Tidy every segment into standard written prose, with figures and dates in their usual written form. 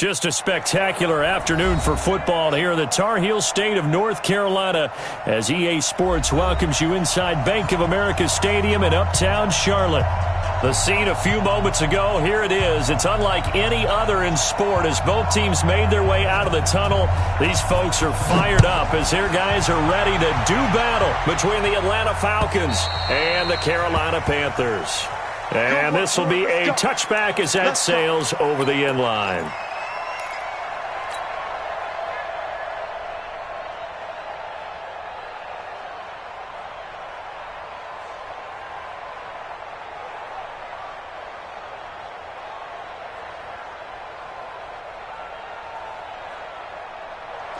Just a spectacular afternoon for football here in the Tar Heel state of North Carolina as EA Sports welcomes you inside Bank of America Stadium in uptown Charlotte. The scene a few moments ago, here it is. It's unlike any other in sport as both teams made their way out of the tunnel. These folks are fired up as their guys are ready to do battle between the Atlanta Falcons and the Carolina Panthers. And this will be a touchback as that sails over the end line.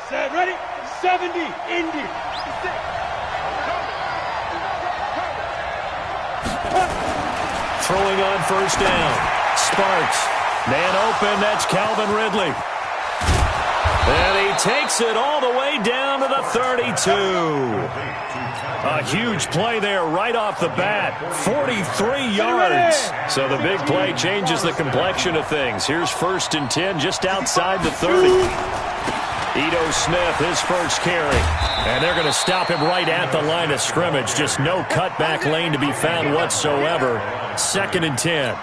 Set, ready, 70, Indy. Throwing on first down. Sparks. Man open, that's Calvin Ridley. And he takes it all the way down to the 32. A huge play there right off the bat. 43 yards. So the big play changes the complexion of things. Here's 1st and 10 just outside the 30. Ito Smith, his first carry. And they're going to stop him right at the line of scrimmage. Just no cutback lane to be found whatsoever. 2nd and 10.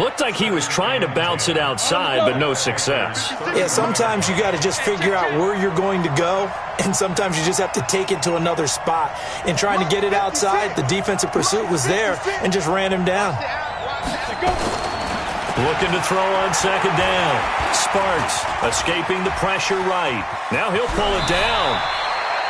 Looked like he was trying to bounce it outside, but no success. Yeah, sometimes you got to just figure out where you're going to go, and sometimes you just have to take it to another spot. And trying to get it outside, the defensive pursuit was there and just ran him down. Looking to throw on 2nd down. Sparks escaping the pressure right. Now he'll pull it down.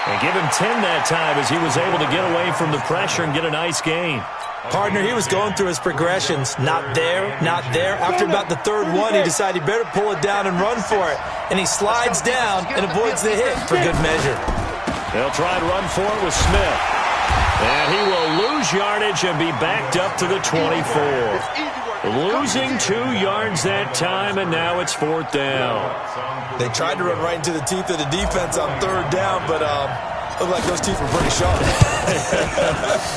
And give him 10 that time as he was able to get away from the pressure and get a nice gain. Partner, he was going through his progressions. Not there, not there. After about the 3rd one, he decided he better pull it down and run for it. And he slides down and avoids the hit for good measure. They'll try and run for it with Smith. And he will lose yardage and be backed up to the 24. Losing 2 yards that time, and now it's 4th down. They tried to run right into the teeth of the defense on 3rd down, but looked like those teeth were pretty sharp.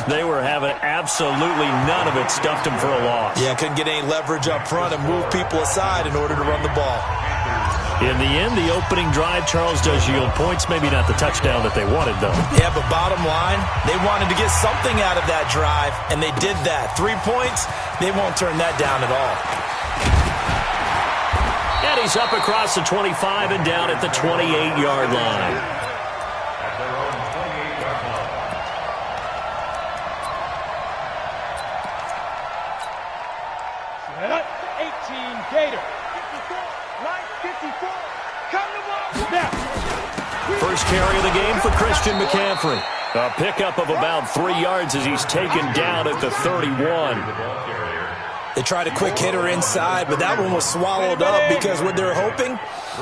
They were having absolutely none of it, stuffed them for a loss. Yeah, couldn't get any leverage up front and move people aside in order to run the ball. In the end, the opening drive, Charles, does yield points. Maybe not the touchdown that they wanted, though. Yeah, but bottom line, they wanted to get something out of that drive, and they did that. 3 points, they won't turn that down at all. And he's up across the 25 and down at the 28-yard line. First carry of the game for Christian McCaffrey. A pickup of about 3 yards as he's taken down at the 31. They tried a quick hitter inside, but that one was swallowed up because what they're hoping,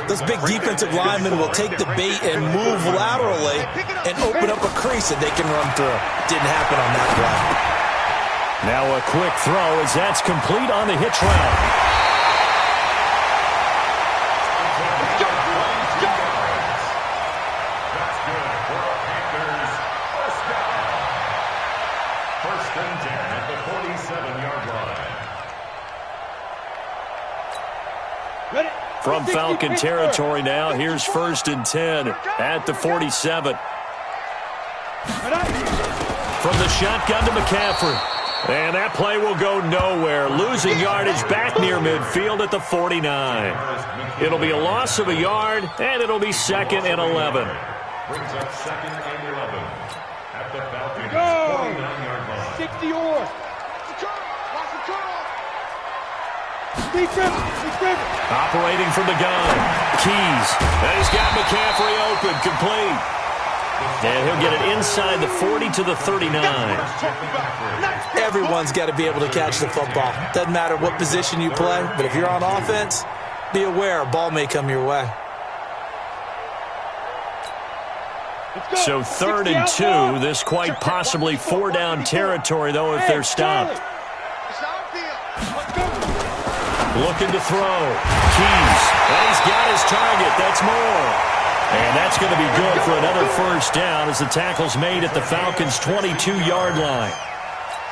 those big defensive linemen will take the bait and move laterally and open up a crease that they can run through. Didn't happen on that play. Now a quick throw as that's complete on the hitch route. From Falcon territory now, here's 1st and 10 at the 47. From the shotgun to McCaffrey. And that play will go nowhere. Losing yardage back near midfield at the 49. It'll be a loss of a yard, and it'll be 2nd and 11. Brings up 2nd and 11 at the Falcons' 49-yard line. 60 yards. Watch the curl. Operating from the gun. Keys. And he's got McCaffrey open. Complete. And he'll get it inside the 40 to the 39. Everyone's got to be able to catch the football. Doesn't matter what position you play, but if you're on offense, be aware a ball may come your way. So 3rd and 2. This quite possibly 4-down territory, though, if they're stopped. Looking to throw. Keys. And he's got his target. That's more. And that's going to be good for another 1st down as the tackle's made at the Falcons' 22-yard line.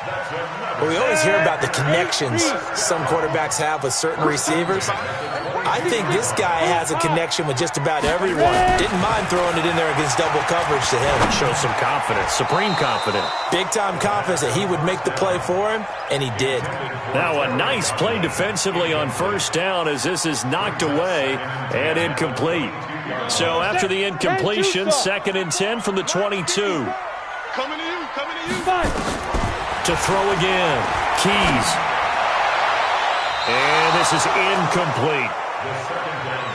Well, we always hear about the connections some quarterbacks have with certain receivers. I think this guy has a connection with just about everyone. Didn't mind throwing it in there against double coverage to him. Shows some confidence, supreme confidence. Big-time confidence that he would make the play for him, and he did. Now a nice play defensively on first down as this is knocked away and incomplete. So after the incompletion, 2nd and 10 from the 22. Coming to you. To throw again. Keys. And this is incomplete.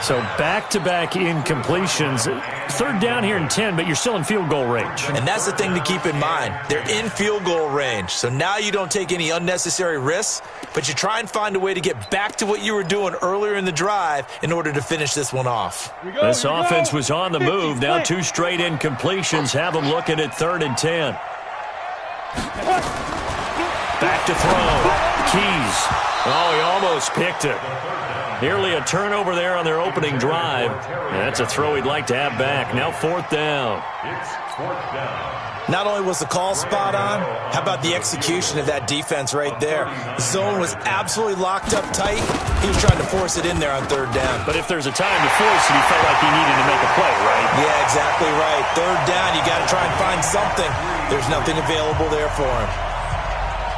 So back-to-back incompletions. 3rd down here and 10, but you're still in field goal range. And that's the thing to keep in mind. They're in field goal range. So now you don't take any unnecessary risks, but you try and find a way to get back to what you were doing earlier in the drive in order to finish this one off. This offense was on the move. Now 2 straight incompletions have them looking at 3rd and 10. Back to throw. Keys. Oh, he almost picked it. Nearly a turnover there on their opening drive. That's a throw he'd like to have back. Now 4th down. It's 4th down. Not only was the call spot on, how about the execution of that defense right there? The zone was absolutely locked up tight. He was trying to force it in there on 3rd down. But if there's a time to force it, he felt like he needed to make a play, right? Yeah, exactly right. 3rd down, you got to try and find something. There's nothing available there for him.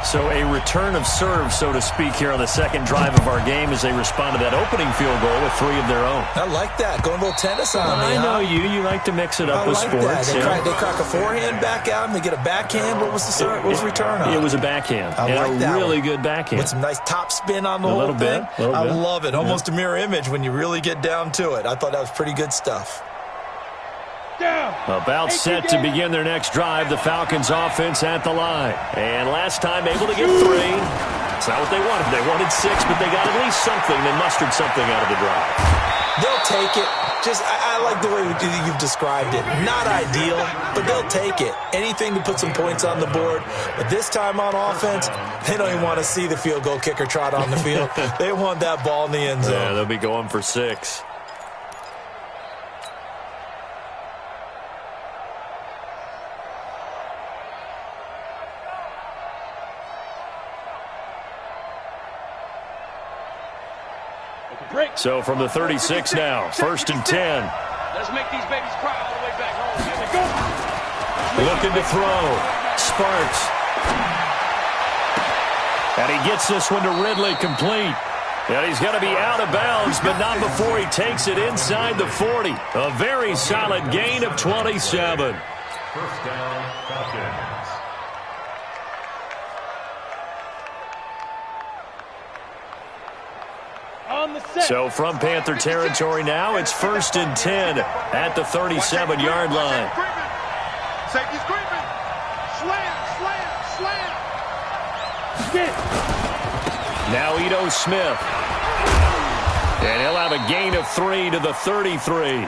So a return of serve, so to speak, here on the 2nd drive of our game as they respond to that opening field goal with 3 of their own. I like that. Going a little tennis on me, I know you. You like to mix it up with sports. They crack a forehand back out, and they get a backhand. What was the return on? It was a backhand. I like that really one. good backhand. With some nice top spin on the whole thing. I love it. Almost a mirror image when you really get down to it. I thought that was pretty good stuff. About set to begin their next drive, the Falcons offense at the line. And last time able to get 3. It's not what they wanted. They wanted 6, but they got at least something. They mustered something out of the drive. They'll take it. I like the way you've described it. Not ideal, but they'll take it. Anything to put some points on the board. But this time on offense, they don't even want to see the field goal kicker trot on the field. They want that ball in the end zone. Yeah, they'll be going for 6. So from the 36 now, 1st and 10. Let's make these babies cry all the way back home. Here we go. Looking to throw. Sparks. And he gets this one to Ridley complete. And he's going to be out of bounds, but not before he takes it inside the 40. A very solid gain of 27. 1st down, Falcons. So from Panther territory now, it's 1st and 10 at the 37-yard line. Safety screaming. Slam. Now Ito Smith. And he'll have a gain of 3 to the 33.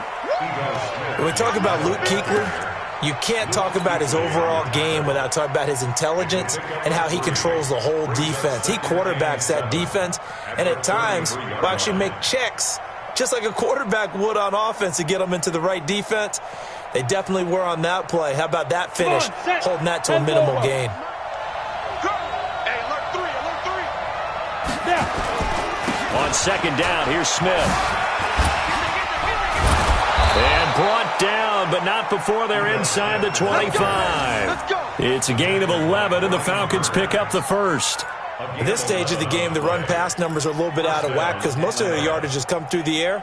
When we talk about Luke Kuechly, you can't talk about his overall game without talking about his intelligence and how he controls the whole defense. He quarterbacks that defense, and at times will actually make checks, just like a quarterback would on offense to get them into the right defense. They definitely were on that play. How about that finish, holding that to a minimal gain? Hey, alert 3. On 2nd down, here's Smith. And brought down, but not before they're inside the 25. It's a gain of 11, and the Falcons pick up the 1st. At this stage of the game, the run-pass numbers are a little bit out of whack because most of their yardage has come through the air.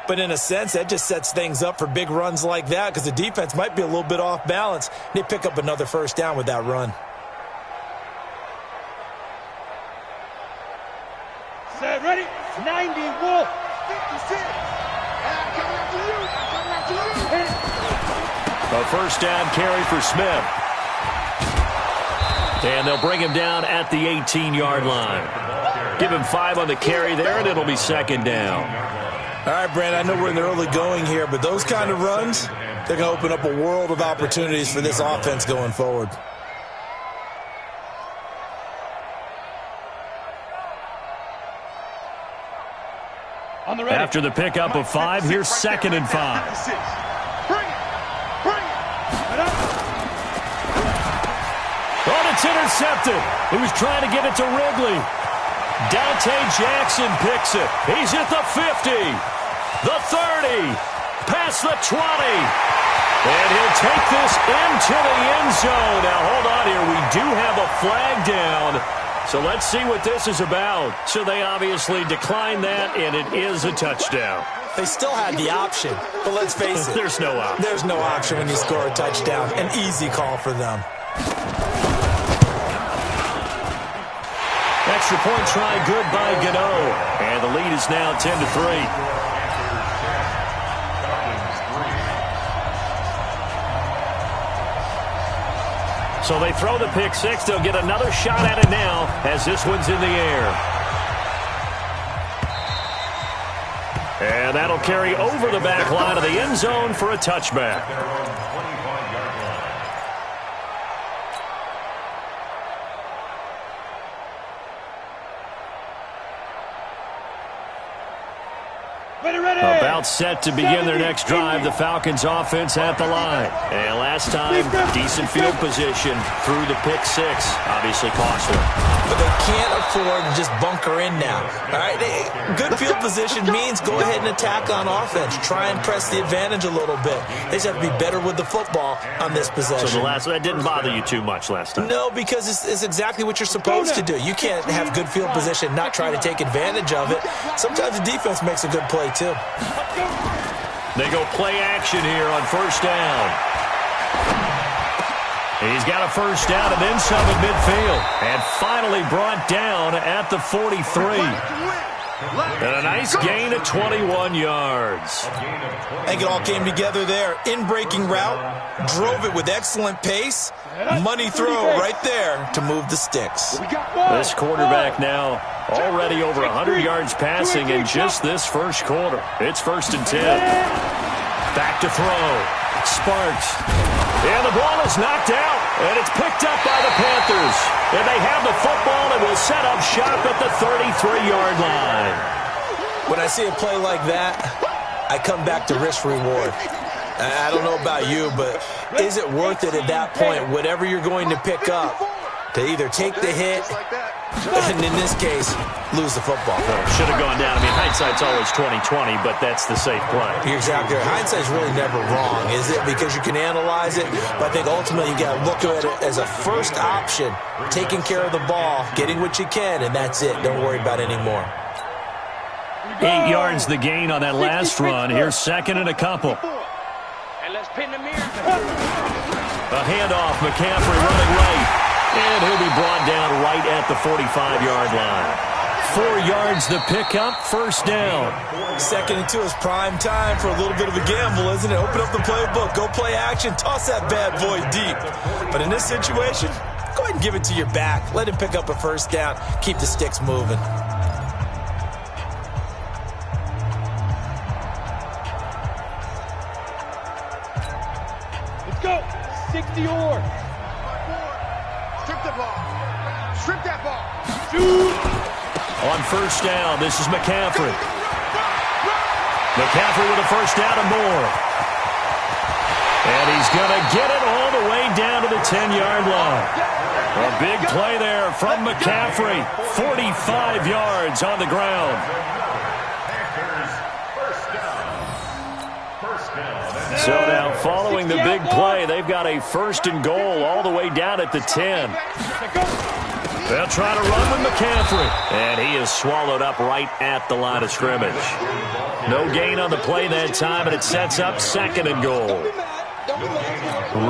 But in a sense, that just sets things up for big runs like that because the defense might be a little bit off balance. They pick up another 1st down with that run. Set, ready? 90, Wolf. 56. I'm coming after you. A 1st down carry for Smith. And they'll bring him down at the 18-yard line. Give him 5 on the carry there, and it'll be 2nd down. All right, Brandon, I know we're in the early going here, but those kind of runs, they're going to open up a world of opportunities for this offense going forward. After the pickup of 5, here's 2nd and 5. Bring it. On a It's intercepted. He was trying to get it to Ridley. Dante Jackson picks it. He's at the 50, the 30, past the 20. And he'll take this into the end zone. Now, hold on here. We do have a flag down. So let's see what this is about. So they obviously declined that, and it is a touchdown. They still had the option, but let's face it. There's no option. There's no option when you score a touchdown. An easy call for them. Extra point try good by Gano. And the lead is now 10-3. So they throw the pick six. They'll get another shot at it now as this one's in the air. And that'll carry over the back line of the end zone for a touchback. About set to begin their next drive. The Falcons offense at the line. And last time, decent field position through the pick six. Obviously costly. But they can't afford to just bunker in now. All right, good field position means go ahead and attack on offense. Try and press the advantage a little bit. They just have to be better with the football on this possession. So that didn't bother you too much last time? No, because it's exactly what you're supposed to do. You can't have good field position, not try to take advantage of it. Sometimes the defense makes a good play too. They go play action here on first down. He's got a first down and then some at midfield. And finally brought down at the 43. And a nice gain of 21 yards. I think it all came together there. In-breaking route, drove it with excellent pace. Money throw right there to move the sticks. This quarterback now already over 100 yards passing in just this first quarter. It's 1st and 10. Back to throw. Sparks. And the ball is knocked out. And it's picked up by the Panthers. And they have the football and will set up shop at the 33-yard line. When I see a play like that, I come back to risk reward. I don't know about you, but is it worth it at that point, whatever you're going to pick up, to either take the hit, and in this case, lose the football? Should have gone down. I mean, hindsight's always 20/20, but that's the safe play. You're exactly right. Hindsight's really never wrong, is it? Because you can analyze it, but I think ultimately you got to look at it as a first option, taking care of the ball, getting what you can, and that's it. Don't worry about any more. 8 yards the gain on that last run. Here's second and a couple. And let's pin the mirror. A handoff, McCaffrey running right. And he'll be brought down right at the 45-yard line. 4 yards the pickup, first down. 2nd and 2 is prime time for a little bit of a gamble, isn't it? Open up the playbook, go play action, toss that bad boy deep. But in this situation, go ahead and give it to your back. Let him pick up a first down, keep the sticks moving. Let's go. 60 or. Strip the ball. Strip that ball. Shoot. On first down, this is McCaffrey. McCaffrey with a first down and more. And he's going to get it all the way down to the 10-yard line. A big play there from McCaffrey. 45 yards on the ground. So now, following the big play, they've got a 1st and goal all the way down at the 10. They'll try to run with McCaffrey. And he is swallowed up right at the line of scrimmage. No gain on the play that time, and it sets up 2nd and goal.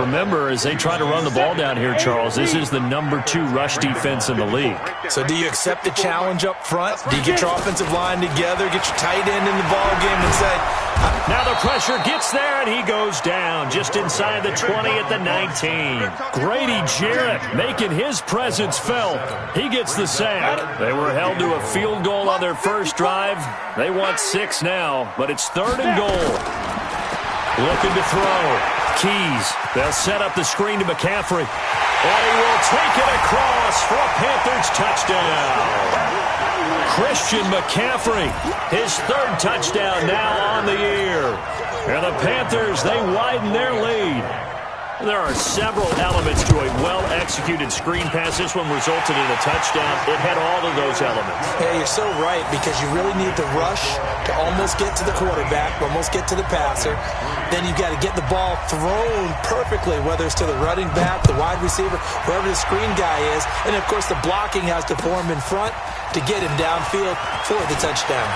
Remember, as they try to run the ball down here, Charles, this is the number 2 rush defense in the league. So do you accept the challenge up front? Do you get your offensive line together, get your tight end in the ball game and say... Now the pressure gets there, and he goes down just inside the 20 at the 19. Grady Jarrett making his presence felt. He gets the sack. They were held to a field goal on their first drive. They want 6 now, but it's 3rd and goal. Looking to throw. Keys. They'll set up the screen to McCaffrey. And he will take it across for a Panthers touchdown. Christian McCaffrey, his 3rd touchdown now on the year. And the Panthers, they widen their lead. There are several elements to a well-executed screen pass. This one resulted in a touchdown. It had all of those elements. Yeah, you're so right, because you really need the rush to almost get to the quarterback, almost get to the passer. Then you've got to get the ball thrown perfectly, whether it's to the running back, the wide receiver, whoever the screen guy is. And, of course, the blocking has to form in front to get him downfield for the touchdown.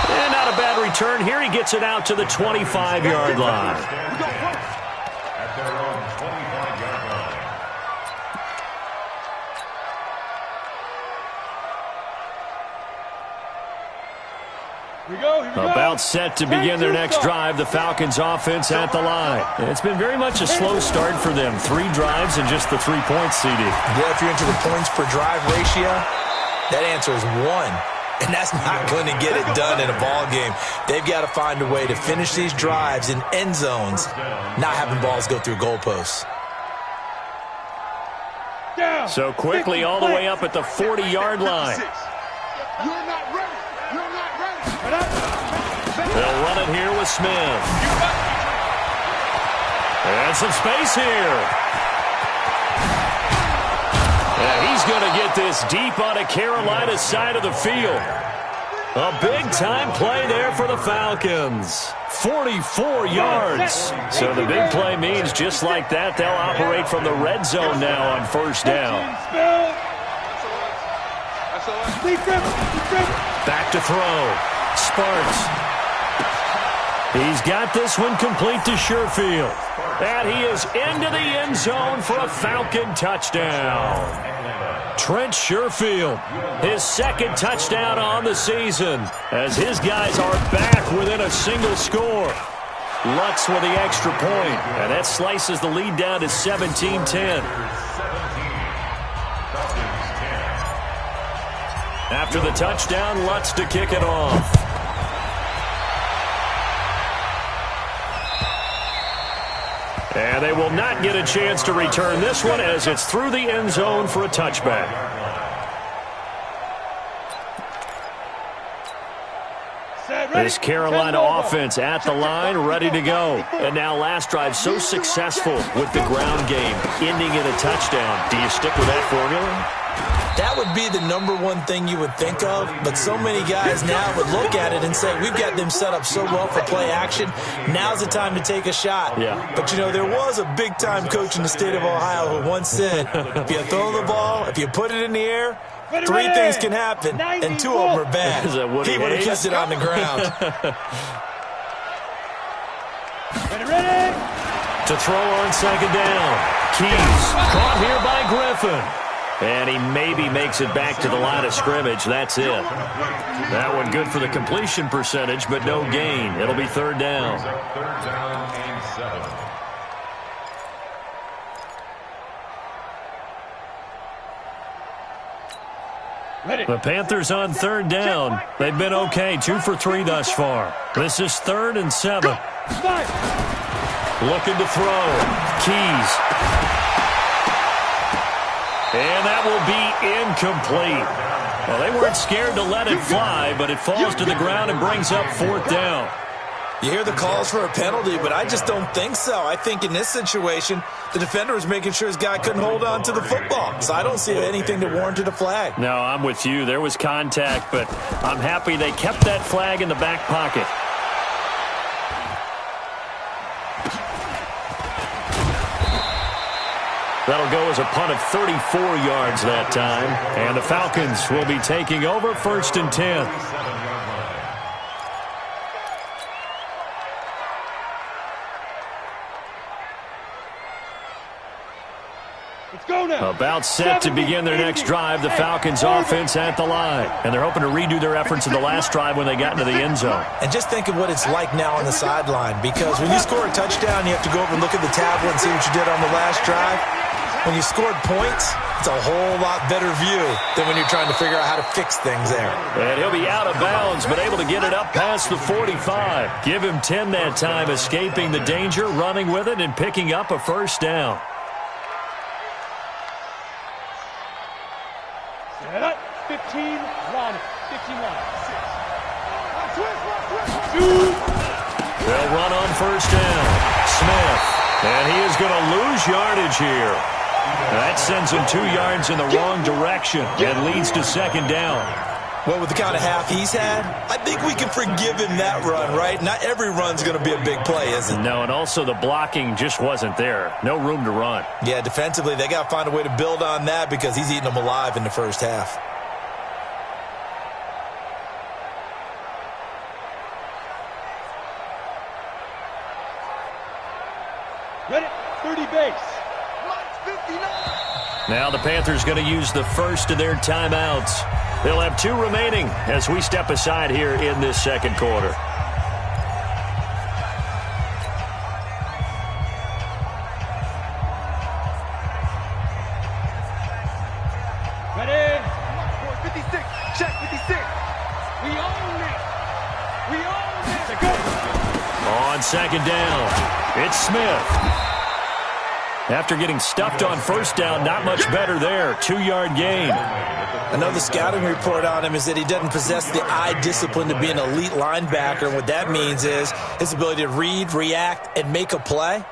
And not a bad return here. He gets it out to the 25-yard line. At their own 25-yard line. Here we go. About set to begin their next drive, the Falcons offense at the line. It's been very much a slow start for them. 3 drives and just the 3 points, CD. Yeah, if you're into the points per drive ratio, that answer is 1. And that's not going to get it done in a ball game. They've got to find a way to finish these drives in end zones, not having balls go through goalposts. So quickly all the way up at the 40-yard line. You're not ready. You're not ready. They'll run it here with Smith. And some space here. And he's going to get this deep on a Carolina side of the field. A big-time play there for the Falcons. 44 yards. So the big play means just like that, they'll operate from the red zone now on first down. Back to throw. Sparks. He's got this one complete to Sherfield. And he is into the end zone for a Falcon touchdown. Trent Sherfield, his second touchdown on the season, as his guys are back within a single score. Lutz with the extra point, and that slices the lead down to 17-10. After the touchdown, Lutz to kick it off. And they will not get a chance to return this one as it's through the end zone for a touchback. This Carolina offense at the line, ready to go. And now last drive so successful with the ground game, ending in a touchdown. Do you stick with that formula? That would be the number one thing you would think of, but so many guys now would look at it and say, we've got them set up so well for play action, now's the time to take a shot. Yeah. But, you know, there was a big-time coach in the state of Ohio who once said, if you throw the ball, if you put it in the air, 3 things can happen, and 2 of them are bad. He would have kept it on the ground. Ready. To throw on second down. Keys caught here by Griffin. And he maybe makes it back to the line of scrimmage. That's it. That one good for the completion percentage, but no gain. It'll be third down. Third down and 7. Ready. The Panthers on third down. They've been okay, 2 for 3 thus far. This is 3rd and 7. Looking to throw. Keys. And that will be incomplete. Well, they weren't scared to let it fly, but it falls to the ground and brings up 4th down. You hear the calls for a penalty, but I just don't think so. I think in this situation, the defender was making sure his guy couldn't hold on to the football. So I don't see anything that warranted a flag. No, I'm with you. There was contact, but I'm happy they kept that flag in the back pocket. That'll go as a punt of 34 yards that time. And the Falcons will be taking over 1st and 10. Let's go now. About set to begin their next drive, the Falcons offense at the line. And they're hoping to redo their efforts in the last drive when they got into the end zone. And just think of what it's like now on the sideline, because when you score a touchdown, you have to go over and look at the tablet and see what you did on the last drive. When you scored points, it's a whole lot better view than when you're trying to figure out how to fix things there. And he'll be out of bounds, but able to get it up past the 45. Give him 10 that time, escaping the danger, running with it, and picking up a first down. Set up. 15, line. 15, line. 6. They'll run on first down. Smith And he is going to lose yardage here. That sends him 2 yards in the wrong direction and leads to second down. Well, with the kind of half he's had, I think we can forgive him that run, right? Not every run's going to be a big play, is it? No, and also the blocking just wasn't there. No room to run. Yeah, defensively, they got to find a way to build on that because he's eating them alive in the first half. Ready? 30 base. Now the Panthers going to use the first of their timeouts. They'll have 2 remaining as we step aside here in this second quarter. Ready? 56. Check 56. We own it. We own it. Go. On second down, it's Smith. After getting stuffed on first down, not much better there. 2-yard gain. Another scouting report on him is that he doesn't possess the eye discipline to be an elite linebacker. And what that means is his ability to read, react, and make a play.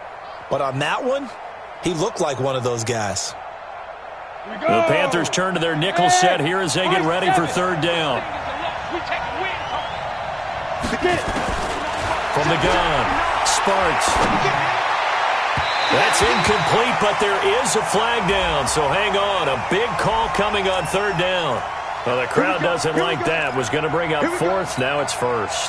But on that one, he looked like one of those guys. The Panthers turn to their nickel set here as they get ready for third down. From the gun, Sparks. That's incomplete, but there is a flag down, so hang on. A big call coming on third down. Well, the crowd doesn't like that. Was going to bring up fourth, now it's first.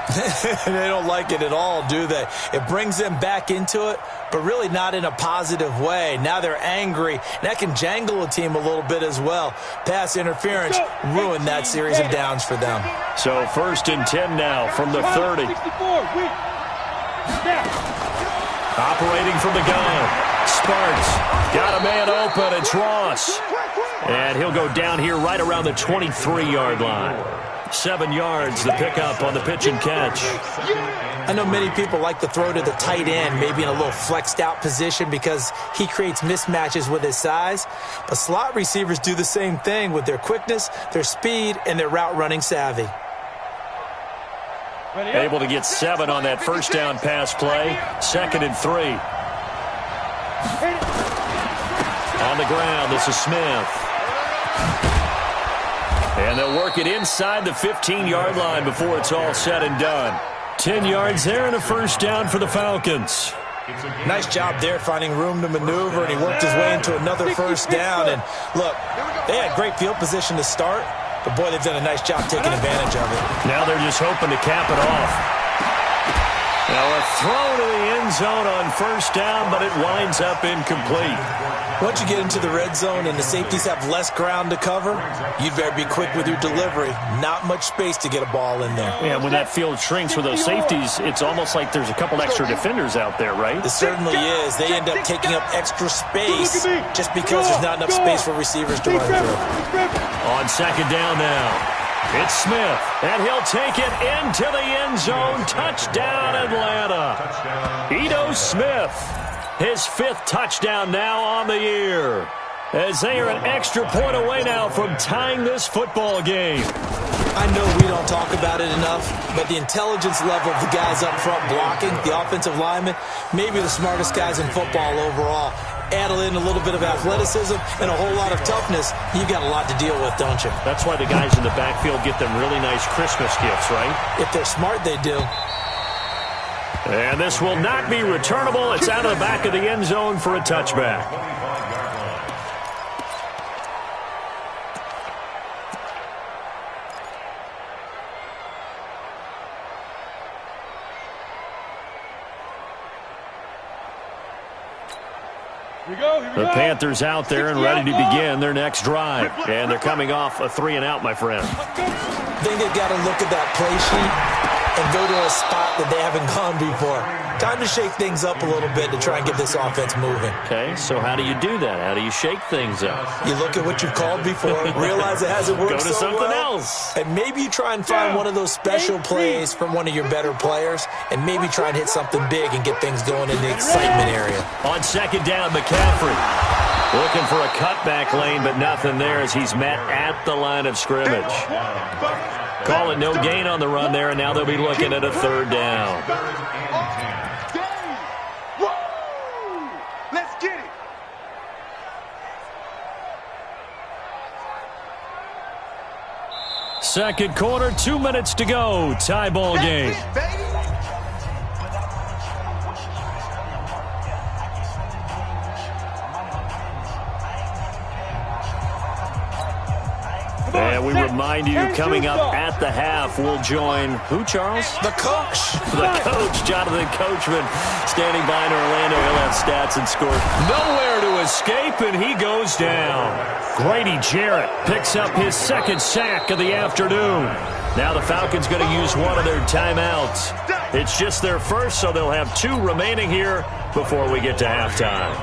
They don't like it at all, do they? It brings them back into it, but really not in a positive way. Now they're angry. That can jangle a team a little bit as well. Pass interference ruined that series of downs for them. So first and 10 now from the 30. Operating from the gun. Sparks got a man open. It's Ross. And he'll go down here right around the 23-yard line. 7 yards, the pickup on the pitch and catch. I know many people like to throw to the tight end, maybe in a little flexed out position because he creates mismatches with his size. But slot receivers do the same thing with their quickness, their speed, and their route running savvy. Able to get 7 on that first down pass play. 2nd and 3. On the ground, this is Smith. And they'll work it inside the 15-yard line before it's all said and done. 10 yards there and a first down for the Falcons. Nice job there finding room to maneuver, and he worked his way into another first down. And look, they had great field position to start, but boy, they've done a nice job taking advantage of it. Now they're just hoping to cap it off. Now a throw to the end zone on first down, but it winds up incomplete. Once you get into the red zone and the safeties have less ground to cover, you'd better be quick with your delivery. Not much space to get a ball in there. Yeah, when that field shrinks with those safeties, it's almost like there's a couple extra defenders out there, right? It certainly is. They end up taking up extra space just because there's not enough space for receivers to run through. On second down now. It's Smith, and he'll take it into the end zone. Touchdown, Atlanta. Ito Smith, his 5th touchdown now on the year, as they are an extra point away now from tying this football game. I know we don't talk about it enough, but the intelligence level of the guys up front blocking, the offensive linemen, maybe the smartest guys in football overall. Add in a little bit of athleticism and a whole lot of toughness, you got a lot to deal with, don't you? That's why the guys in the backfield get them really nice Christmas gifts, right? If they're smart, they do. And this will not be returnable. It's out of the back of the end zone for a touchback. The Panthers out there and ready to begin their next drive. And they're coming off a 3-and-out, my friend. I think they've got to look at that play sheet and go to a spot that they haven't gone before. Time to shake things up a little bit to try and get this offense moving. Okay, so how do you do that? How do you shake things up? You look at what you've called before, realize it hasn't worked so well. Go to something else. And maybe you try and find one of those special plays from one of your better players, and maybe try and hit something big and get things going in the excitement area. On second down, McCaffrey looking for a cutback lane, but nothing there as he's met at the line of scrimmage. Call it no gain on the run there, and now they'll be looking at a third down. Second quarter, 2 minutes to go. Tie ball game. And we remind you, coming up at the half, we'll join who, Charles? The coach. The coach, Jonathan Coachman, standing by in Orlando. He'll have stats and scores. Nowhere to escape, and he goes down. Grady Jarrett picks up his second sack of the afternoon. Now the Falcons going to use one of their timeouts. It's just their first, so they'll have 2 remaining here before we get to halftime.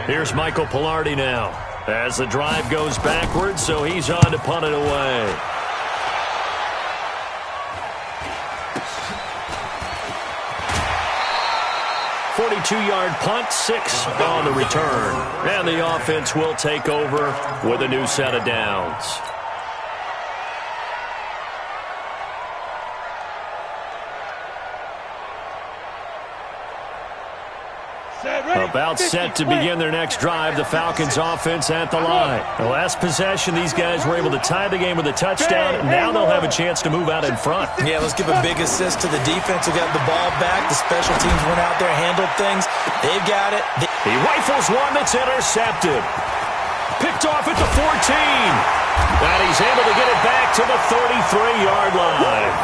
Here's Michael Pilardi now, as the drive goes backwards, so he's on to punt it away. "42-yard punt, 6 on the return. And the offense will take over with a new set of downs. About set to begin their next drive, the Falcons offense at the line. The last possession, these guys were able to tie the game with a touchdown. Now they'll have a chance to move out in front. Yeah, let's give a big assist to the defense who got the ball back. The special teams went out there, handled things. They've got it. He rifles one that's intercepted. Picked off at the 14. And he's able to get it back to the 33-yard line.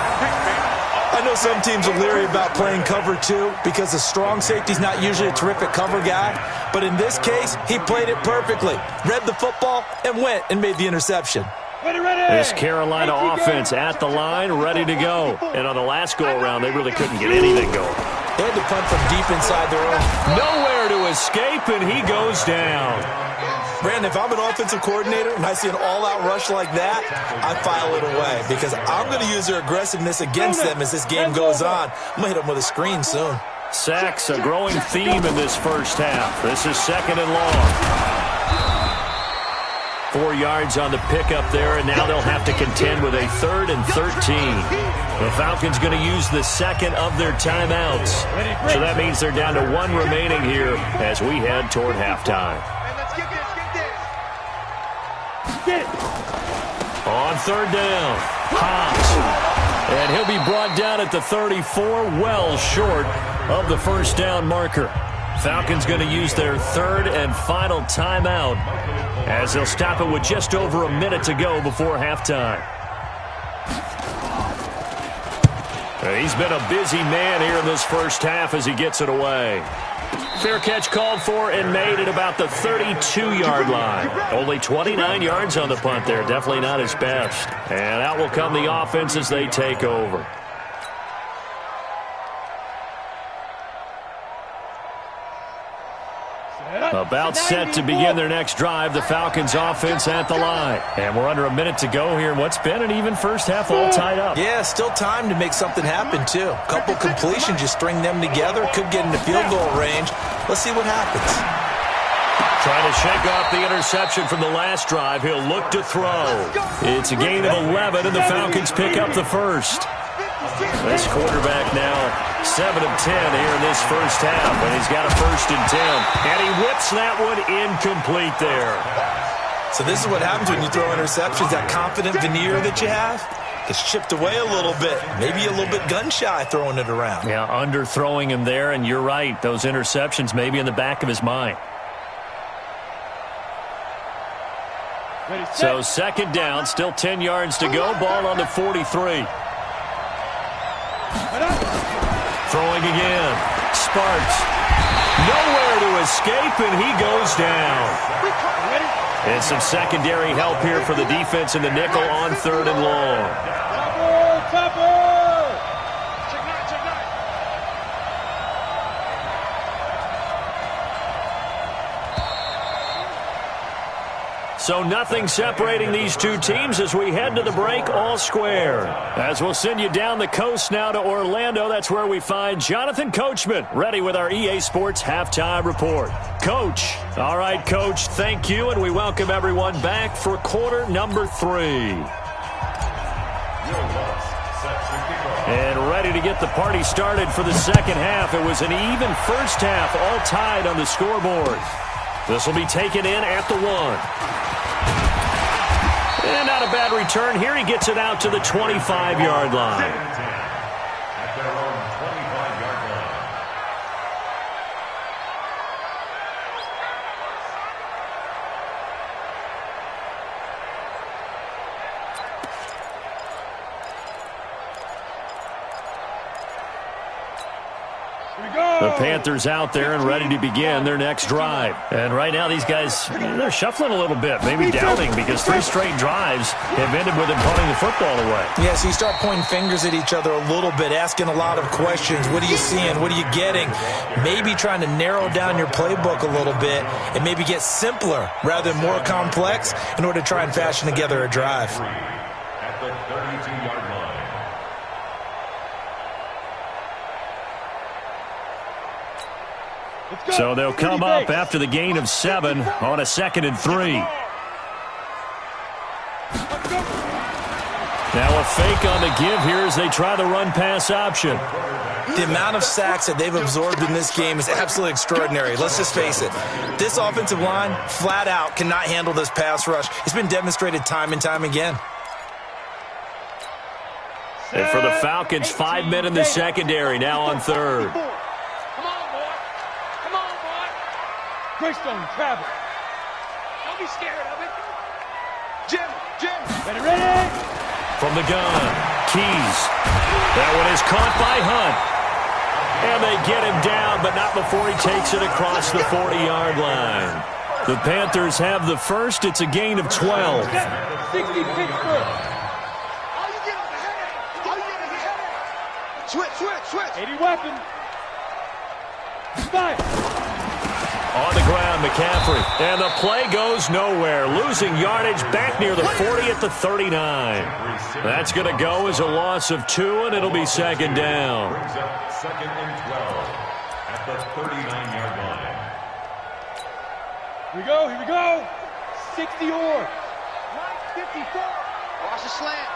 I know some teams are leery about playing cover 2 because the strong safety's not usually a terrific cover guy. But in this case, he played it perfectly. Read the football and went and made the interception. This Carolina offense at the line, ready to go. And on the last go-around, they really couldn't get anything going. They had to punt from deep inside their own. Nowhere to escape, and he goes down. Brandon, if I'm an offensive coordinator and I see an all-out rush like that, I file it away because I'm going to use their aggressiveness against them as this game goes on. I'm going to hit them with a screen soon. Sacks, a growing theme in this first half. This is 2nd and long. 4 yards on the pickup there, and now they'll have to contend with a 3rd and 13. The Falcons going to use the second of their timeouts. So that means they're down to 1 remaining here as we head toward halftime. On 3rd down, Hobbs. And he'll be brought down at the 34, well short of the first down marker. Falcons going to use their 3rd and final timeout as they'll stop it with just over a minute to go before halftime. He's been a busy man here in this first half as he gets it away. Fair catch called for and made at about the 32-yard line. Only 29 yards on the punt there. Definitely not his best. And out will come the offense as they take over. About set to begin their next drive, the Falcons offense at the line. And we're under a minute to go here in what's been an even first half, all tied up. Yeah, still time to make something happen, too. A couple completions, you string them together, could get into field goal range. Let's see what happens. Trying to shake off the interception from the last drive. He'll look to throw. It's a gain of 11, and the Falcons pick up the first. This quarterback now 7 of 10 here in this first half, and he's got a 1st and 10. And he whips that one incomplete there. So this is what happens when you throw interceptions. That confident veneer that you have gets chipped away a little bit. Maybe a little bit gun-shy throwing it around. Yeah, underthrowing him there, and you're right. Those interceptions may be in the back of his mind. So 2nd down, still 10 yards to go. Ball on the 43. Throwing again. Sparks. Nowhere to escape, and he goes down. And some secondary help here for the defense in the nickel on 3rd and long. So nothing separating these two teams as we head to the break, all square. As we'll send you down the coast now to Orlando, that's where we find Jonathan Coachman, ready with our EA Sports Halftime Report. Coach. All right, Coach, thank you, and we welcome everyone back for quarter number 3. And ready to get the party started for the second half. It was an even first half, all tied on the scoreboard. This will be taken in at the 1. And not a bad return here. He gets it out to the 25-yard line. At their own 25-yard line. The Panthers out there and ready to begin their next drive. And right now these guys, they're shuffling a little bit, maybe doubting, because 3 straight drives have ended with them punting the football away. Yeah, so you start pointing fingers at each other a little bit, asking a lot of questions. What are you seeing? What are you getting? Maybe trying to narrow down your playbook a little bit and maybe get simpler rather than more complex in order to try and fashion together a drive. At the 32-yard line. So they'll come up after the gain of 7 on a 2nd and 3. Now a fake on the give here as they try the run-pass option. The amount of sacks that they've absorbed in this game is absolutely extraordinary. Let's just face it. This offensive line, flat out, cannot handle this pass rush. It's been demonstrated time and time again. And for the Falcons, 5 men in the secondary, now on 3rd. Greystone, travel. Don't be scared of it. Jim. Ready? From the gun, Keys. That one is caught by Hunt. And they get him down, but not before he takes it across the 40-yard line. The Panthers have the first. It's a gain of 12. 60 Pittsburgh. All you get is a headache. Switch. 80 weapon. Fire. On the ground, McCaffrey. And the play goes nowhere. Losing yardage back near the 40 at the 39. That's going to go as a loss of 2, and it'll be 2nd down. Brings up 2nd and 12 at the 39-yard line. Here we go. 60 or. 54. Watch the slant.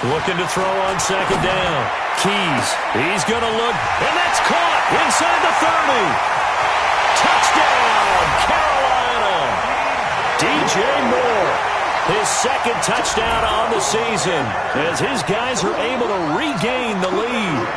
Looking to throw on 2nd down. Keys. He's going to look, and that's caught inside the 30. Touchdown, Carolina. DJ Moore, his 2nd touchdown on the season, as his guys are able to regain the lead.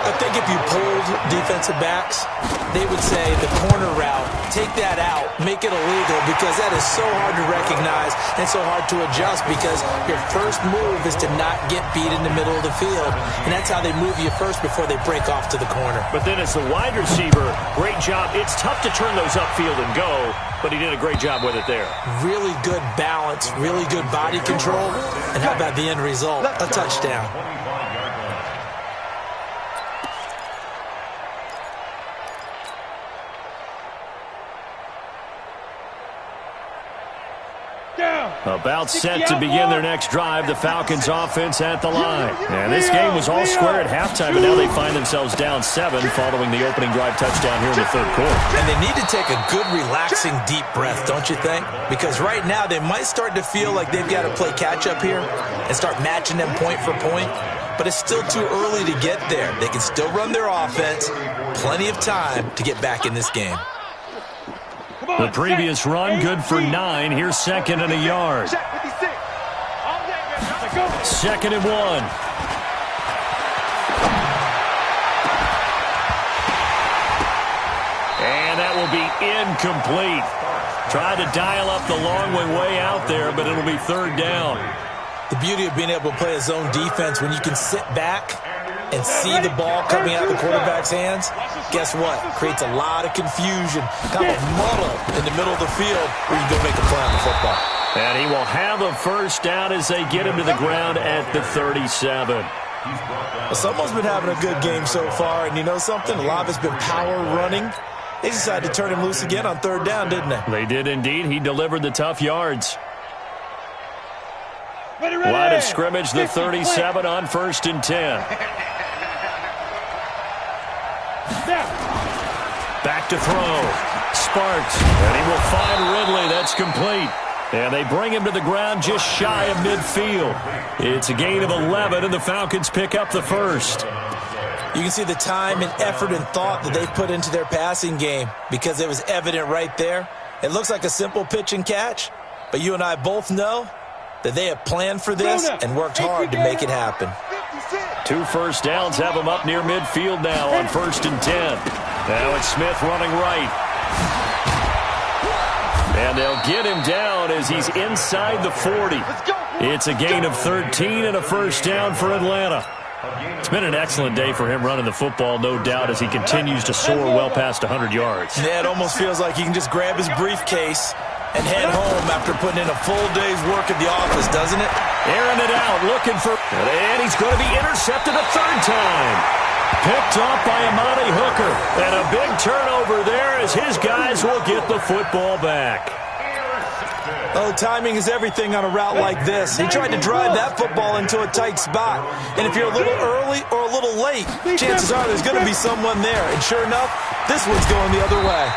I think if you polled defensive backs, they would say the corner route, take that out, make it illegal, because that is so hard to recognize and so hard to adjust, because your first move is to not get beat in the middle of the field, and that's how they move you first before they break off to the corner. But then as the wide receiver, great job. It's tough to turn those upfield and go, but he did a great job with it there. Really good balance, really good body control, and how about the end result? A touchdown. About set to begin their next drive, the Falcons offense at the line. And this game was all square at halftime, but now they find themselves down 7 following the opening drive touchdown here in the 3rd quarter. And they need to take a good, relaxing, deep breath, don't you think? Because right now they might start to feel like they've got to play catch-up here and start matching them point for point. But it's still too early to get there. They can still run their offense. Plenty of time to get back in this game. The previous run, good for 9. Here's 2nd and a yard. 2nd and 1. And that will be incomplete. Tried to dial up the long way out there, but it'll be 3rd down. The beauty of being able to play a zone defense when you can sit back and see the ball coming out of the quarterback's hands, guess what? Creates a lot of confusion, kind of a muddle in the middle of the field where you go make a play on the football. And he will have a 1st down as they get him to the ground at the 37. Well, someone's been having a good game so far, and you know something? A lot of it's been power running. They decided to turn him loose again on 3rd down, didn't they? They did indeed. He delivered the tough yards. Line of scrimmage, the 37 on 1st and 10. Back to throw. Sparks. And he will find Ridley. That's complete. And they bring him to the ground just shy of midfield. It's a gain of 11, and the Falcons pick up the 1st. You can see the time and effort and thought that they've put into their passing game because it was evident right there. It looks like a simple pitch and catch, but But you and I both know that they have planned for this and worked hard to make it happen. 2 first downs have him up near midfield now on 1st and 10. Now it's Smith running right. And they'll get him down as he's inside the 40. It's a gain of 13 and a first down for Atlanta. It's been an excellent day for him running the football, no doubt, as he continues to soar well past 100 yards. Yeah, it almost feels like he can just grab his briefcase and head home after putting in a full day's work at the office, doesn't it? Airing it out, looking for... And he's going to be intercepted a 3rd time. Picked off by Amani Hooker. And a big turnover there as his guys will get the football back. Oh, timing is everything on a route like this. He tried to drive that football into a tight spot. And if you're a little early or a little late, chances are there's going to be someone there. And sure enough, this one's going the other way.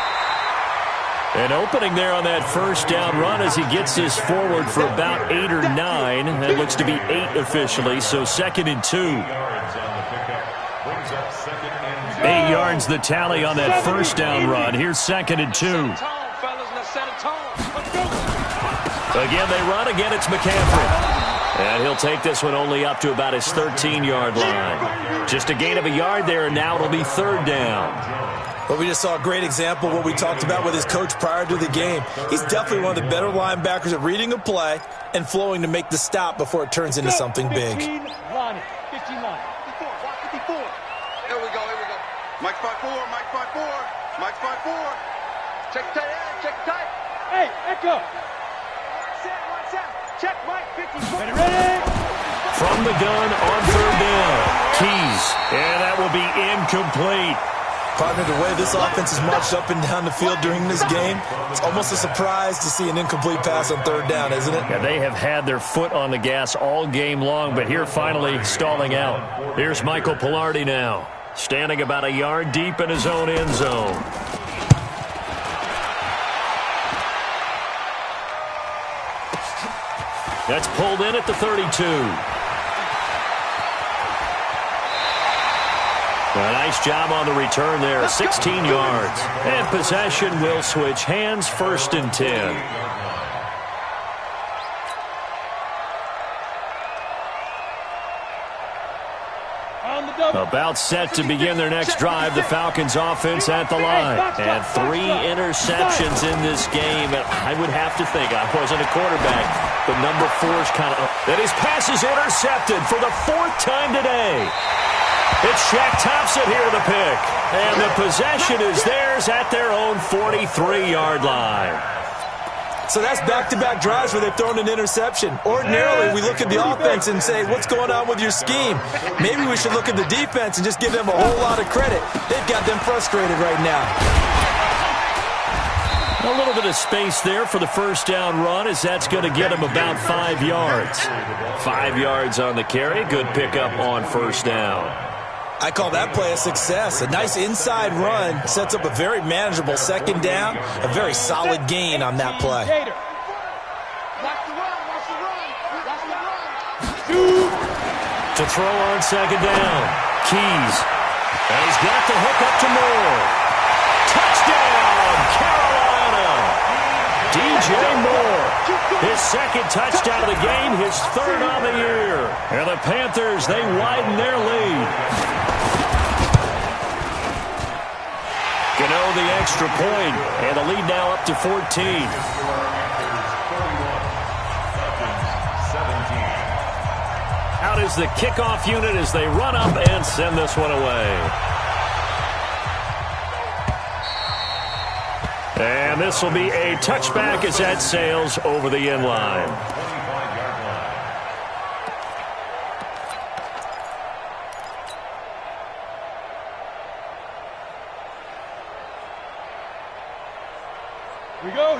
An opening there on that first down run as he gets this forward for about 8 or 9. It looks to be 8 officially, so 2nd and 2. 8 yards the tally on that first down run. Here's 2nd and 2. Again, they run. Again, it's McCaffrey. And he'll take this one only up to about his 13-yard line. Just a gain of a yard there, and now it'll be 3rd down. But we just saw a great example of what we talked about with his coach prior to the game. He's definitely one of the better linebackers at reading a play and flowing to make the stop before it turns into something big. 15 line. 15 line. 54. Here we go. Mike 5-4. Mike 5-4. Mike 5-4. Check tight end. Check tight. Hey, Echo. Check Mike 54. Ready? From the gun on 3rd down. Keys. And that will be incomplete. Partner, the way this offense has marched up and down the field during this game, it's almost a surprise to see an incomplete pass on 3rd down, isn't it? Yeah, they have had their foot on the gas all game long, but here finally stalling out. Here's Michael Pilardi now, standing about a yard deep in his own end zone. That's pulled in at the 32. A nice job on the return there, 16 yards. And possession will switch hands, 1st and 10. About set to begin their next drive, the Falcons offense at the line. And 3 interceptions in this game. And I would have to think, I wasn't a quarterback, but number 4 is kind of... And his pass is intercepted for the 4th time today. It's Shaq Thompson here with a pick. And the possession is theirs at their own 43-yard line. So that's back-to-back drives where they've thrown an interception. Ordinarily, we look at the offense and say, what's going on with your scheme? Maybe we should look at the defense and just give them a whole lot of credit. They've got them frustrated right now. A little bit of space there for the first down run as that's going to get them about 5 yards. 5 yards on the carry. Good pickup on first down. I call that play a success. A nice inside run sets up a very manageable 2nd down. A very solid gain on that play. To throw on 2nd down. Keys. And he's got the hook up to Moore. Touchdown, Carolina. DJ Moore. His 2nd touchdown of the game, his 3rd on the year. And the Panthers, they widen their lead. Gano the extra point, and the lead now up to 14. Out is the kickoff unit as they run up and send this one away. And this will be a touchback as that sails over the end line.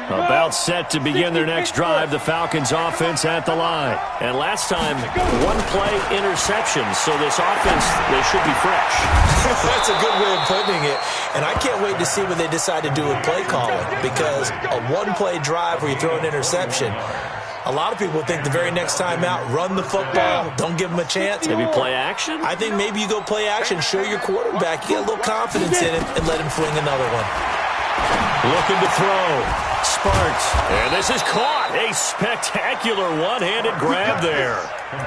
About set to begin their next drive, the Falcons offense at the line. And last time, 1-play interception, so this offense, they should be fresh. That's a good way of putting it. And I can't wait to see what they decide to do with play calling, because a 1-play drive where you throw an interception, a lot of people think the very next time out, run the football, don't give them a chance. Maybe play action? I think maybe you go play action, show your quarterback, get a little confidence in him, and let him fling another one. Looking to throw. Sparks. And this is caught. A spectacular one-handed grab there.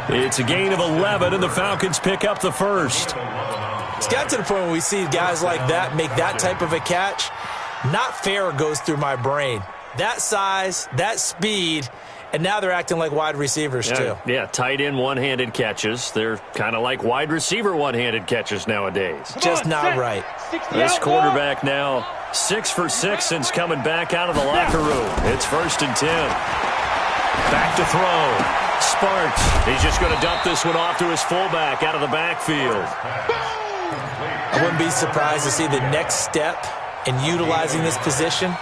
It's a gain of 11, and the Falcons pick up the first. It's got to the point where we see guys like that make that type of a catch. Not fair goes through my brain. That size, that speed, and now they're acting like wide receivers too. Yeah, tight end one-handed catches. They're kind of like wide receiver one-handed catches nowadays. Just not right. This quarterback now 6 for 6 since coming back out of the locker room. It's 1st and 10. Back to throw. Sparks. He's just going to dump this one off to his fullback out of the backfield. I wouldn't be surprised to see the next step in utilizing this position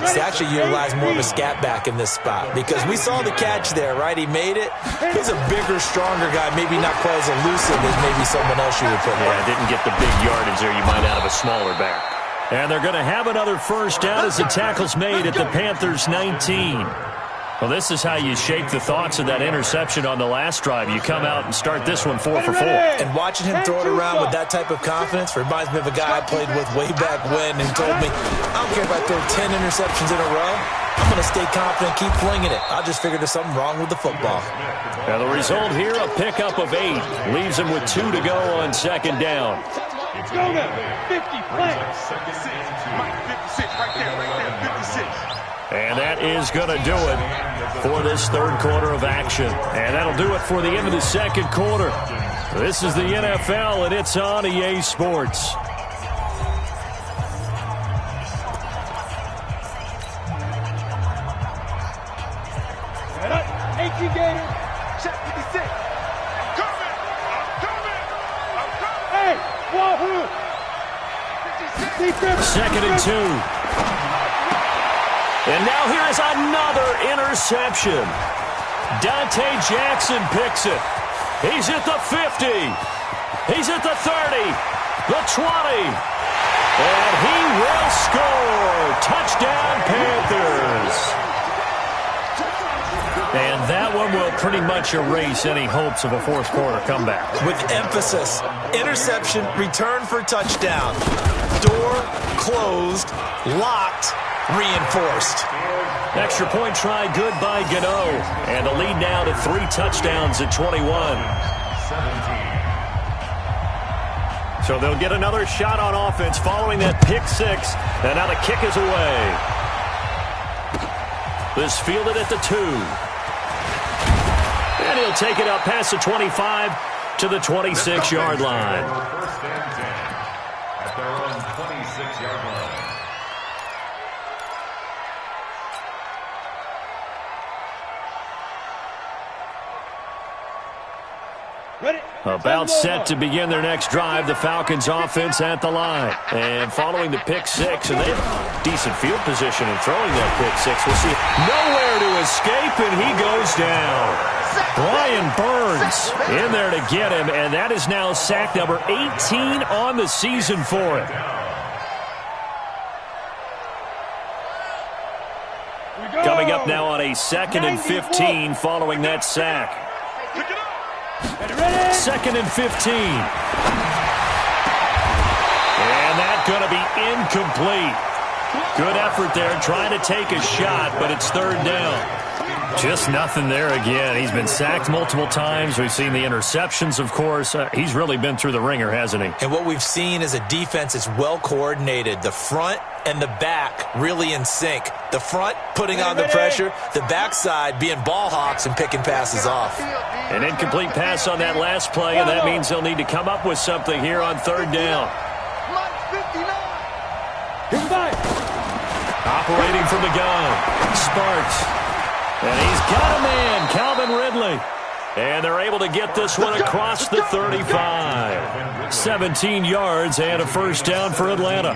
is to actually utilize more of a scat back in this spot, because we saw the catch there, right? He made it. He's a bigger, stronger guy, maybe not quite as elusive as maybe someone else you would put there. Yeah, didn't get the big yardage there you might out of a smaller back. And they're going to have another first down as the tackle's made at the Panthers' 19. Well, this is how you shape the thoughts of that interception on the last drive. You come out and start this one 4 for 4. And watching him throw it around with that type of confidence reminds me of a guy I played with way back when, and told me, I don't care if I throw 10 interceptions in a row. I'm going to stay confident, keep flinging it. I just figured there's something wrong with the football. Now the result here, a pickup of 8. Leaves him with 2 to go on 2nd down. It's going to 50 play. 56 right there, 56. And that is going to do it for this third quarter of action. And that'll do it for the end of the second quarter. This is the NFL, and it's on EA Sports. Thank you, Gator. Check 56. I'm coming. Hey, wahoo. 2nd and 2. And now here is another interception. Dante Jackson picks it. He's at the 50. He's at the 30. The 20. And he will score. Touchdown, Panthers. And that one will pretty much erase any hopes of a fourth quarter comeback. With emphasis, interception, return for touchdown. Door closed, locked, reinforced. Extra point try good by Gano. And the lead now to 3 touchdowns at 21. So they'll get another shot on offense following that pick 6. And now the kick is away. This fielded at the 2. And he'll take it up past the 25 to the 26-yard line. First and 10 at their own 26-yard line. About set to begin their next drive, the Falcons offense at the line. And following the pick 6, and they have decent field position in throwing that pick 6. We'll see nowhere to escape, and he goes down. Brian Burns in there to get him, and that is now sack number 18 on the season for him. Coming up now on a 2nd and 15 following that sack. 2nd and 15. And that's going to be incomplete. Good effort there trying to take a shot, but it's 3rd down. Just nothing there again. He's been sacked multiple times. We've seen the interceptions, of course. He's really been through the ringer, hasn't he? And what we've seen is a defense that's well coordinated. The front and the back really in sync. The front putting on the pressure, the backside being ball hawks and picking passes off. An incomplete pass on that last play, and that means they'll need to come up with something here on 3rd down. Operating from the gun, Sparks. And he's got a man, Calvin Ridley. And they're able to get this one across the 35. 17 yards and a first down for Atlanta.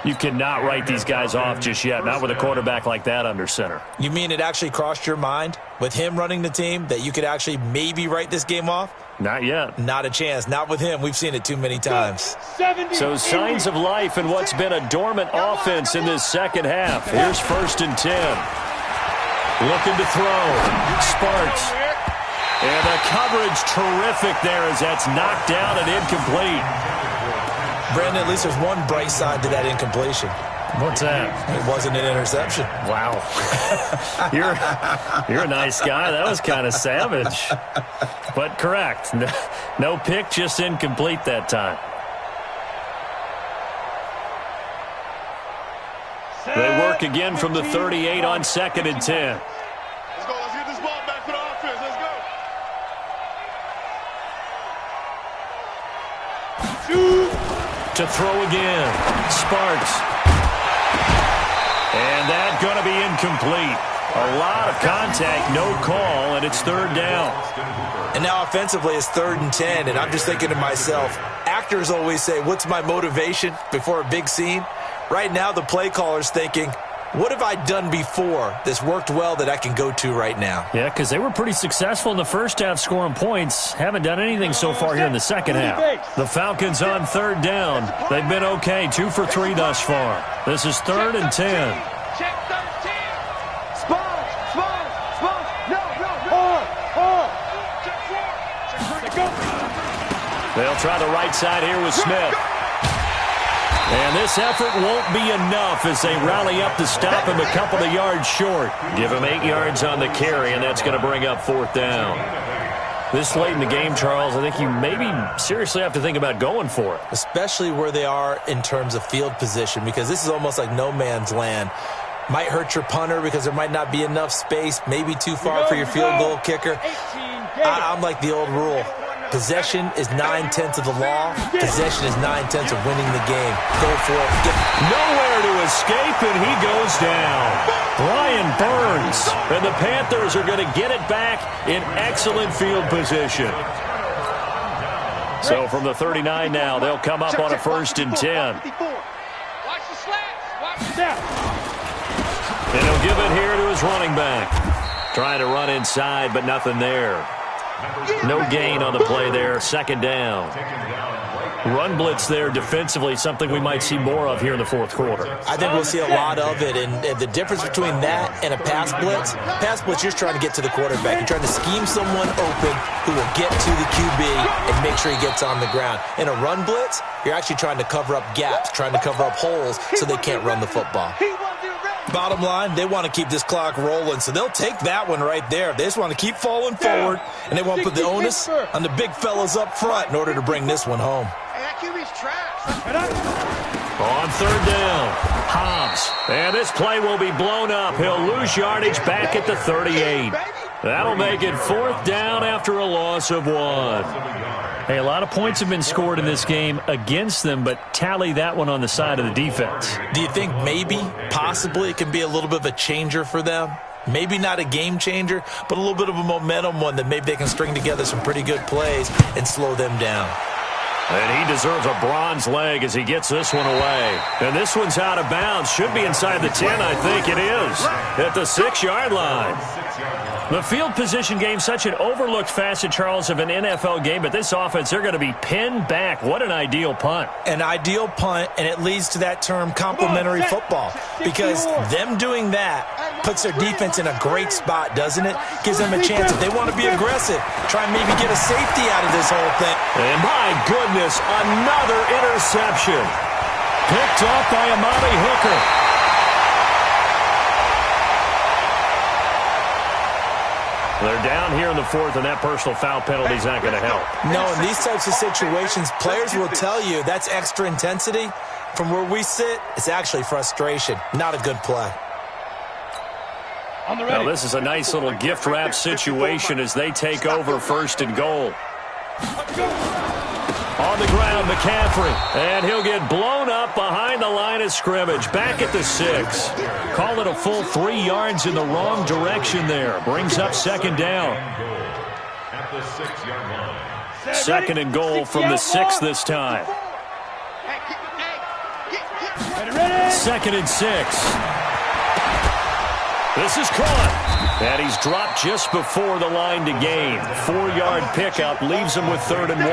You cannot write these guys off just yet, not with a quarterback like that under center. You mean it actually crossed your mind with him running the team that you could actually maybe write this game off? Not yet. Not a chance. Not with him. We've seen it too many times. So signs of life in what's been a dormant offense in this second half. Here's 1st and 10. Looking to throw. Sparks. And the coverage terrific there as that's knocked down and incomplete. Brandon, at least there's one bright side to that incompletion. What's that? It wasn't an interception. Wow. You're a nice guy. That was kind of savage. But correct. No pick, just incomplete that time. They work again from the 38 on 2nd and 10. Let's go. Let's get this ball back for the offense. Let's go. To throw again. Sparks. And that's going to be incomplete. A lot of contact, no call, and it's 3rd down. And now offensively it's 3rd and 10, and I'm just thinking to myself, actors always say, what's my motivation before a big scene? Right now the play caller's thinking, what have I done before that's worked well that I can go to right now? Yeah, because they were pretty successful in the first half scoring points. Haven't done anything so far here in the second half. The Falcons on 3rd down. They've been okay, 2 for 3 thus far. This is 3rd and 10. Check 13. Spot. No. They'll try the right side here with Smith. And this effort won't be enough as they rally up to stop him a couple of yards short. Give him 8 yards on the carry, and that's going to bring up 4th down. This late in the game, Charles, I think you maybe seriously have to think about going for it. Especially where they are in terms of field position, because this is almost like no man's land. Might hurt your punter because there might not be enough space, maybe too far for your field goal kicker. I'm like the old rule. Possession is 9/10 of the law. Possession is 9/10 of winning the game. Go for it. Nowhere to escape, and he goes down. Brian Burns. And the Panthers are going to get it back in excellent field position. So from the 39 now, they'll come up on a 1st and 10. Watch the slats. Watch the snap. And he'll give it here to his running back. Trying to run inside, but nothing there. No gain on the play there. 2nd down. Run blitz there defensively, something we might see more of here in the 4th quarter. I think we'll see a lot of it, and the difference between that and a pass blitz, you're trying to get to the quarterback. You're trying to scheme someone open who will get to the QB and make sure he gets on the ground. In a run blitz, you're actually trying to cover up gaps, trying to cover up holes so they can't run the football. Bottom line, they want to keep this clock rolling, so they'll take that one right there. They just want to keep falling forward, and they want to put the onus on the big fellas up front in order to bring this one home. Hey, that QB's trash. On 3rd down, Hobbs. And this play will be blown up. He'll lose yardage back at the 38. That'll make it 4th down after a loss of 1. Hey, a lot of points have been scored in this game against them, but tally that one on the side of the defense. Do you think maybe, possibly, it can be a little bit of a changer for them? Maybe not a game changer, but a little bit of a momentum one that maybe they can string together some pretty good plays and slow them down. And he deserves a bronze leg as he gets this one away. And this one's out of bounds. Should be inside the 10, I think it is. At the 6-yard line. The field position game, such an overlooked facet, Charles, of an NFL game, but this offense, they're going to be pinned back. What an ideal punt. An ideal punt, and it leads to that term complementary football, because them doing that puts their defense in a great spot, doesn't it? Gives them a chance, if they want to be aggressive, try and maybe get a safety out of this whole thing. And my goodness, another interception. Picked off by Amani Hooker. They're down here in the 4th, and that personal foul penalty is not going to help. No, in these types of situations, players will tell you that's extra intensity. From where we sit, it's actually frustration. Not a good play. Now, this is a nice little gift wrap situation as they take over 1st and goal. On the ground, McCaffrey. And he'll get blown up behind the line of scrimmage. Back at the 6. Call it a full 3 yards in the wrong direction there. Brings up 2nd down. At the 6-yard line. 2nd and goal from the 6 this time. 2nd and 6. This is caught. And he's dropped just before the line to gain. 4-yard pickup leaves him with 3rd and 1.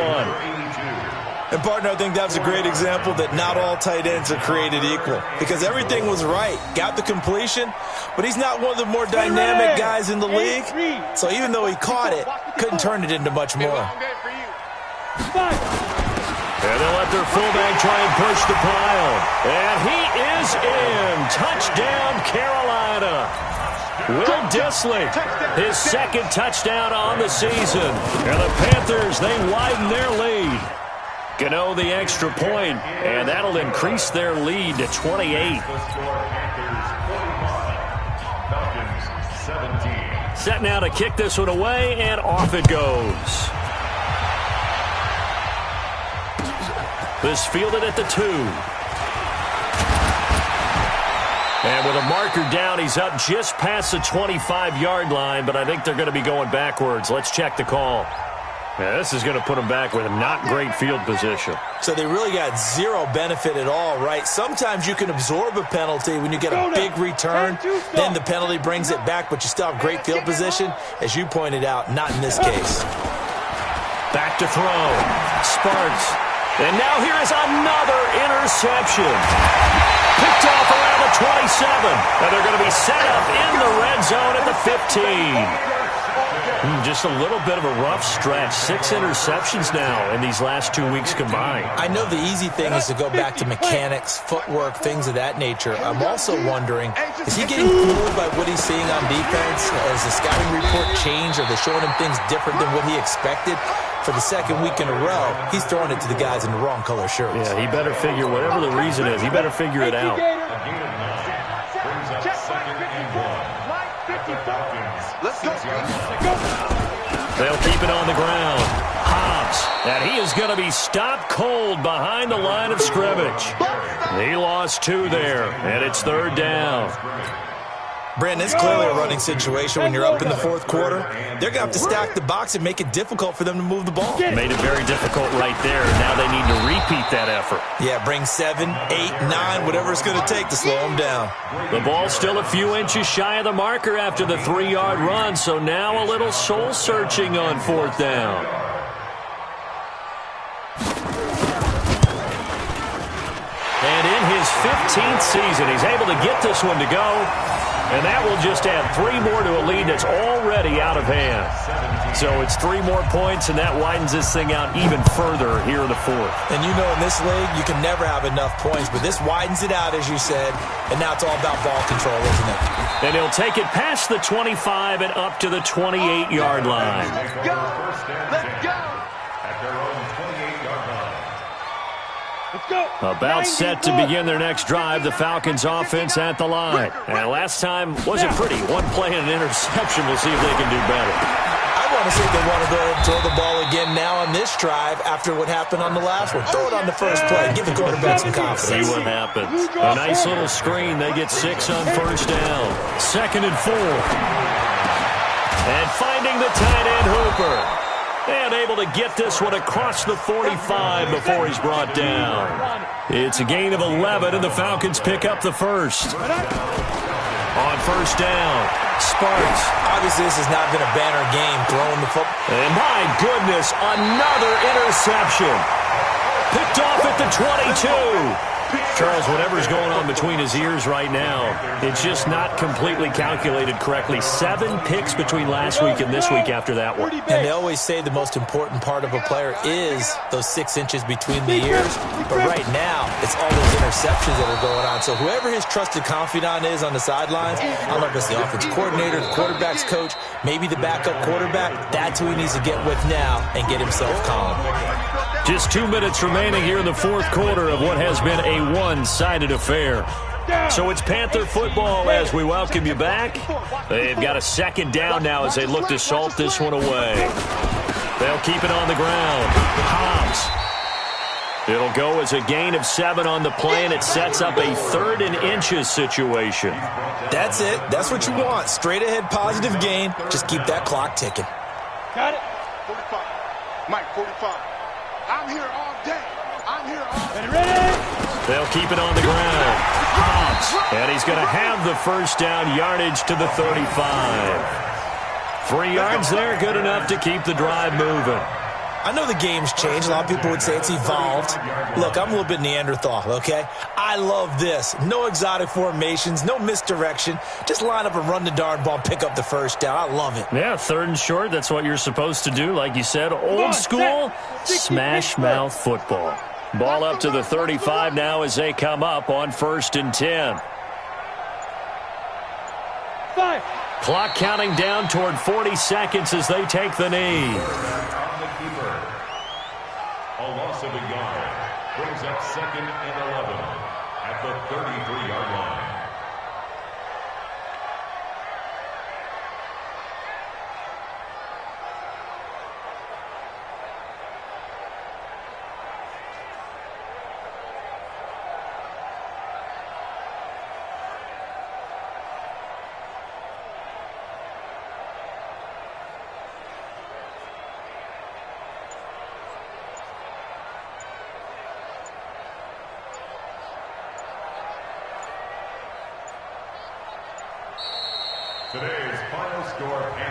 And, partner, I think that was a great example that not all tight ends are created equal, because everything was right. Got the completion, but he's not one of the more dynamic guys in the league. So even though he caught it, couldn't turn it into much more. And they'll let their fullback try and push the pile. And he is in. Touchdown, Carolina. Will Dissly, his second touchdown on the season. And the Panthers, they widen their lead. Gano the extra point, and that'll increase their lead to 28. Set now to kick this one away, and off it goes. This fielded at the 2. And with a marker down, he's up just past the 25-yard line, but I think they're going to be going backwards. Let's check the call. Yeah, this is going to put them back with a not great field position. So they really got zero benefit at all, right? Sometimes you can absorb a penalty when you get a big return. Then the penalty brings it back, but you still have great field position. As you pointed out, not in this case. Back to throw. Sparks. And now here is another interception. Picked off around the 27. And they're going to be set up in the red zone at the 15. Just a little bit of a rough stretch. 6 interceptions now in these last 2 weeks combined. I know the easy thing is to go back to mechanics, footwork, things of that nature. I'm also wondering, is he getting fooled by what he's seeing on defense? Has the scouting report changed? Are they showing him things different than what he expected? For the second week in a row, he's throwing it to the guys in the wrong color shirts. Yeah, he better figure, whatever the reason is, he better figure it out. Let's go. They'll keep it on the ground. Hobbs, and he is going to be stopped cold behind the line of scrimmage. He lost 2 there, and it's 3rd down. Brandon, it's clearly a running situation when you're up in the 4th quarter. They're going to have to stack the box and make it difficult for them to move the ball. Made it very difficult right there. Now they need to repeat that effort. Yeah, bring 7, 8, 9, whatever it's going to take to slow them down. The ball's still a few inches shy of the marker after the 3-yard run, so now a little soul-searching on 4th down. And in his 15th season, he's able to get this one to go. And that will just add 3 more to a lead that's already out of hand. So it's 3 more points, and that widens this thing out even further here in the 4th. And you know in this league, you can never have enough points, but this widens it out, as you said, and now it's all about ball control, isn't it? And he'll take it past the 25 and up to the 28-yard line. Let's go. Let's go. At their own 28-yard line. About set to begin their next drive, the Falcons offense at the line. And last time wasn't pretty. 1 play and an interception. We'll see if they can do better. I want to see if they want to go ahead and throw the ball again now on this drive after what happened on the last one. Throw it on the first play. Give the quarterback some confidence. See what happens. A nice little screen. They get 6 on 1st down. 2nd and 4. And finding the tight end Hooper. And able to get this one across the 45 before he's brought down. It's a gain of 11, and the Falcons pick up the first. On 1st down, Sparks. Obviously, this has not been a banner game throwing the football. And my goodness, another interception. Picked off at the 22. Charles, whatever's going on between his ears right now, it's just not completely calculated correctly. 7 picks between last week and this week after that one. And they always say the most important part of a player is those 6 inches between the ears. But right now, it's all those interceptions that are going on. So whoever his trusted confidant is on the sidelines, I don't know if it's the offensive coordinator, the quarterback's coach, maybe the backup quarterback, that's who he needs to get with now and get himself calm. Just 2 minutes remaining here in the 4th quarter of what has been a one-sided affair. So it's Panther football as we welcome you back. They've got a 2nd down now as they look to salt this one away. They'll keep it on the ground. Hobbs. It'll go as a gain of 7 on the play, and it sets up a 3rd and inches situation. That's it. That's what you want. Straight ahead positive gain. Just keep that clock ticking. Got it. 45. Mike, 45. I'm here all day. I'm here all day. Ready? They'll keep it on the ground. Hobbs. And he's going to have the 1st down, yardage to the 35. 3 yards there, good enough to keep the drive moving. I know the game's changed. A lot of people would say it's evolved. Look, I'm a little bit Neanderthal, okay? I love this. No exotic formations, no misdirection. Just line up and run the darn ball, pick up the 1st down. I love it. Yeah, 3rd and short, that's what you're supposed to do. Like you said, old school, smash mouth football. Ball up to the 35 now as they come up on 1st and 10. Fire. Clock counting down toward 40 seconds as they take the knee. On the keeper. A loss of a yard brings up 2nd and 11 at the 33-yard line.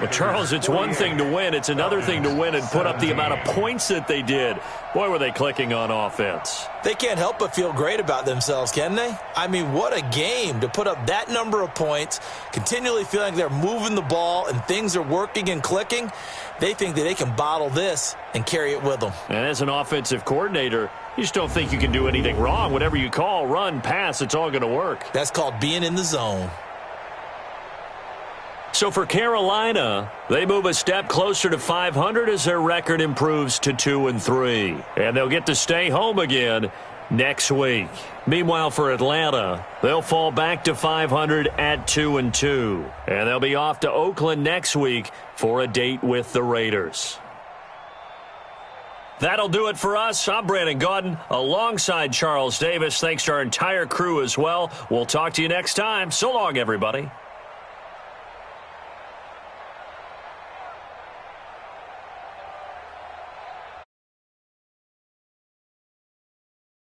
Well, Charles, it's one thing to win. It's another thing to win and put up the amount of points that they did. Boy, were they clicking on offense. They can't help but feel great about themselves, can they? I mean, what a game to put up that number of points, continually feeling like they're moving the ball and things are working and clicking. They think that they can bottle this and carry it with them. And as an offensive coordinator, you just don't think you can do anything wrong. Whatever you call, run, pass, it's all going to work. That's called being in the zone. So for Carolina, they move a step closer to 500 as their record improves to 2-3. And they'll get to stay home again next week. Meanwhile, for Atlanta, they'll fall back to 500 at 2-2. And they'll be off to Oakland next week for a date with the Raiders. That'll do it for us. I'm Brandon Gaudin alongside Charles Davis. Thanks to our entire crew as well. We'll talk to you next time. So long, everybody.